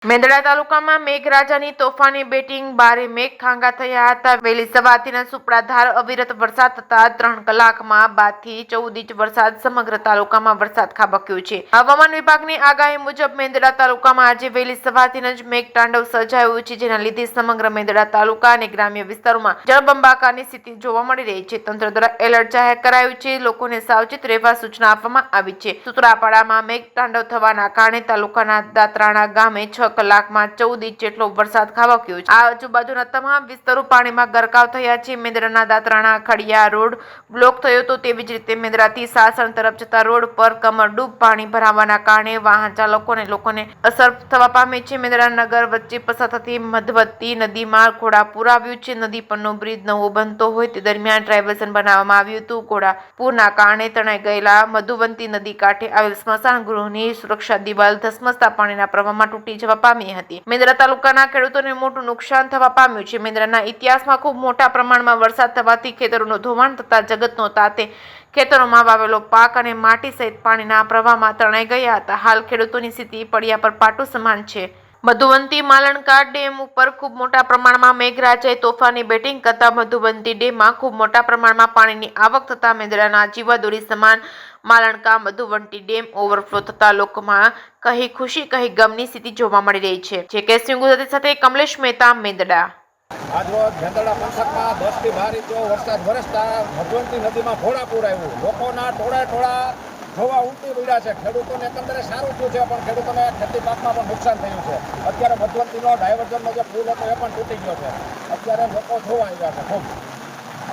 મેંદડા તાલુકામાં મેઘરાજાની તોફાની બેટિંગ બારે મેઘ ખાંગા થયા હતા। વહેલી સવારથી સુપડાધાર અવિરત વરસાદ થતા 3 કલાકમાં 12 થી 14 ઇંચ વરસાદ સમગ્ર તાલુકામાં વરસાદ ખાબક્યો છે। હવામાન વિભાગની આગાહી મુજબ મેંદડા તાલુકામાં આજે વહેલી સવારથી જ મેઘ તાંડવ સર્જાયું છે, જેના લીધે સમગ્ર મેંદડા તાલુકા અને ગ્રામ્ય વિસ્તારોમાં જળબંબાકારની સ્થિતિ જોવા મળી રહી છે। તંત્ર દ્વારા એલર્ટ જાહેર કરાયું છે, લોકોને સાવચેત રહેવા સૂચના આપવામાં આવી છે। સુત્રાપાડામાં મેઘ તાંડવ થવાના કારણે તાલુકાના દાત્રાણા ગામે 6 કલાકમાં 14 ઇંચ જેટલો વરસાદ ખાબક્યો છે। આજુબાજુના તમામ વિસ્તારો પાણીમાં ગરકાવ થયા છે। મેંદડાના દાત્રાણા ખડિયા રોડ બ્લોક થયો હતો, તેવી જ રીતે મેંદડાથી સાસણ તરફ જતા રોડ પર કમરડૂબ પાણી ભરાવાના કારણે વાહન ચાલકોને લોકોને અસર થવા પામી છે। મેંદડા નગર વચ્ચે પસાર થતી મધવતી નદીમાં ઘોડાપૂર આવ્યું છે। નદી પરનો બ્રિજ નવો બનતો હોય તે દરમિયાન ડાયવર્ઝન બનાવવામાં આવ્યું હતું। ઘોડાપૂરના કારણે તણાઈ ગયેલા મધુવંતી નદી કાંઠે આવેલ સ્મશાન ગૃહની સુરક્ષા દિવાલ ધસમસતા પાણીના પ્રવાહમાં તૂટી જવા પામી હતી। મેંદડા તાલુકાના ખેડૂતોને મોટું નુકસાન થવા પામ્યું છે। મેંદડાના ઇતિહાસમાં ખૂબ મોટા પ્રમાણમાં વરસાદ થવાથી ખેતરોનું ધોવાણ થતા જગતનો તાતે ખેતરોમાં વાવેલો પાક અને માટી સહિત પાણીના પ્રવાહમાં તણાઈ ગયા હતા। હાલ ખેડૂતોની સ્થિતિ પડ્યા પર પાટું સમાન છે। મધુવંતી માલણકા ડેમ ઉપર ખૂબ મોટા પ્રમાણમાં મેઘરાજાએ તોફાની બેટિંગ કરતા મધુવંતી ડેમમાં ખૂબ મોટા પ્રમાણમાં પાણીની આવક થતા મેંદડાના જીવાદોરી સમાન માલણકા મધુવંતી ડેમ ઓવરફ્લો થતા લોકોમાં કહી ખુશી કહી ગમની સ્થિતિ જોવા મળી રહી છે। જે કે ગુજરાતી સાથે કમલેશ મહેતા, મેંદડા। આજરોજ મેંદડા પંથકમાં 10 થી 12 ઇંચ વરસાદ વરસતા મધુવંતી નદીમાં ઘોડાપૂર આવ્યું। લોકોના ટોળા જોવા ઉમટી પડ્યા છે। ખેડૂતોને એકંદરે સારું થયું છે, પણ ખેડૂતોને ખેતી પાકમાં પણ નુકસાન થયું છે। અત્યારે મધુવંતીનો ડાયવર્ઝનનો જે પુલ હતો એ પણ તૂટી ગયો છે। અત્યારે લોકો જોવા આવ્યા છે ખૂબ।